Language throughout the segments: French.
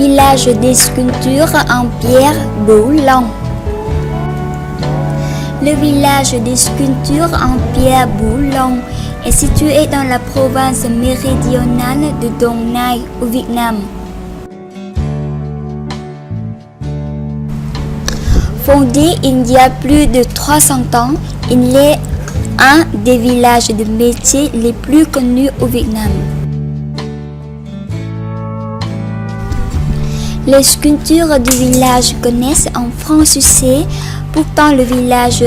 village des sculptures en pierre Boulogne. Le village des sculptures en pierre Boulogne est situé dans la province méridionale de Đồng Nai au Vietnam. Fondé il y a plus de 300 ans, il est un des villages de métiers les plus connus au Vietnam. Les sculptures du village connaissent un franc succès, pourtant le village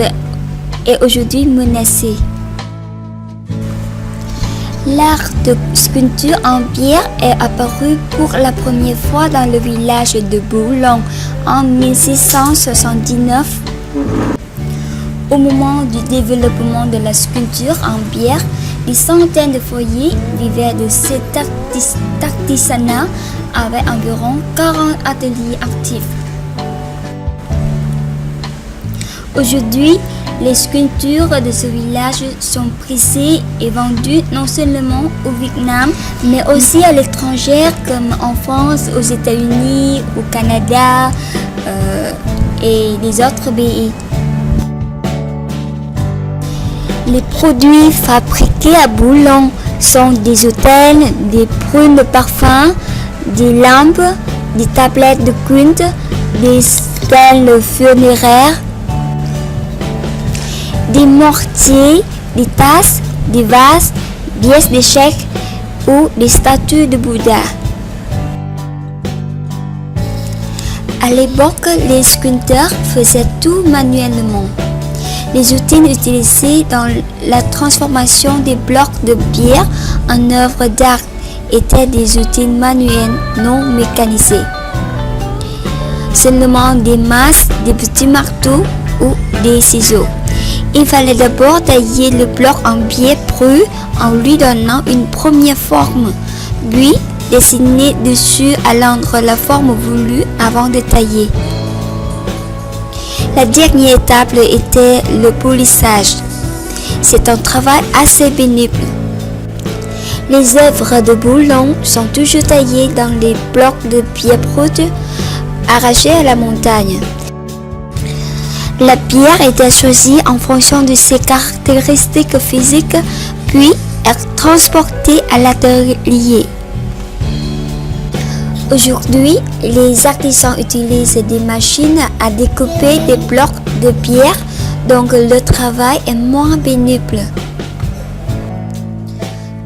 est aujourd'hui menacé. L'art de sculpture en pierre est apparu pour la première fois dans le village de Boulogne en 1679. Au moment du développement de la sculpture en pierre, des centaines de foyers vivaient de cet artisanat avec environ 40 ateliers actifs. Aujourd'hui, les sculptures de ce village sont prisées et vendues non seulement au Vietnam, mais aussi à l'étranger comme en France, aux États-Unis, au Canada et les autres pays. Les produits fabriqués à Boulogne sont des hôtels, des prunes de parfum, des lampes, des tablettes de culte, des stèles funéraires, des mortiers, des tasses, des vases, pièces d'échecs ou des statues de Bouddha. À l'époque, les sculpteurs faisaient tout manuellement. Les outils utilisés dans la transformation des blocs de pierre en œuvres d'art étaient des outils manuels non mécanisés. Seulement des masses, des petits marteaux ou des ciseaux. Il fallait d'abord tailler le bloc en pierre brue en lui donnant une première forme, puis dessiner dessus à l'endroit la forme voulue avant de tailler. La dernière étape était le polissage. C'est un travail assez pénible. Les œuvres de Boulogne sont toujours taillées dans les blocs de pierre brute arrachés à la montagne. La pierre était choisie en fonction de ses caractéristiques physiques, puis est transportée à l'atelier. Aujourd'hui, les artisans utilisent des machines à découper des blocs de pierre, donc le travail est moins pénible.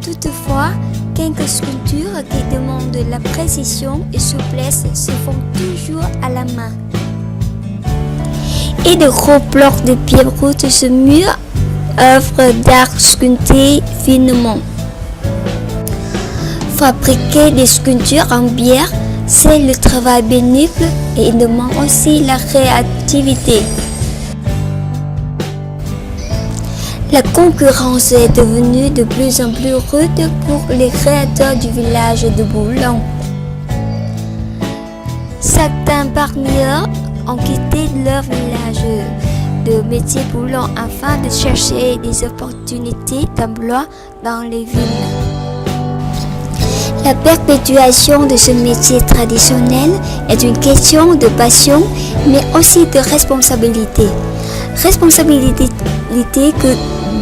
Toutefois, quelques sculptures qui demandent de la précision et souplesse se font toujours à la main. Et de gros blocs de pierre brute se murent, œuvres d'art sculptées finement. Fabriquer des sculptures en pierre, c'est le travail pénible et il demande aussi la créativité. La concurrence est devenue de plus en plus rude pour les créateurs du village de Boulogne. Certains parmi eux ont quitté leur village de métier Boulogne afin de chercher des opportunités d'emploi dans les villes. La perpétuation de ce métier traditionnel est une question de passion, mais aussi de responsabilité. Responsabilité que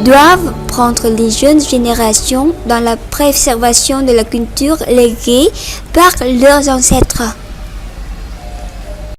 doivent prendre les jeunes générations dans la préservation de la culture léguée par leurs ancêtres.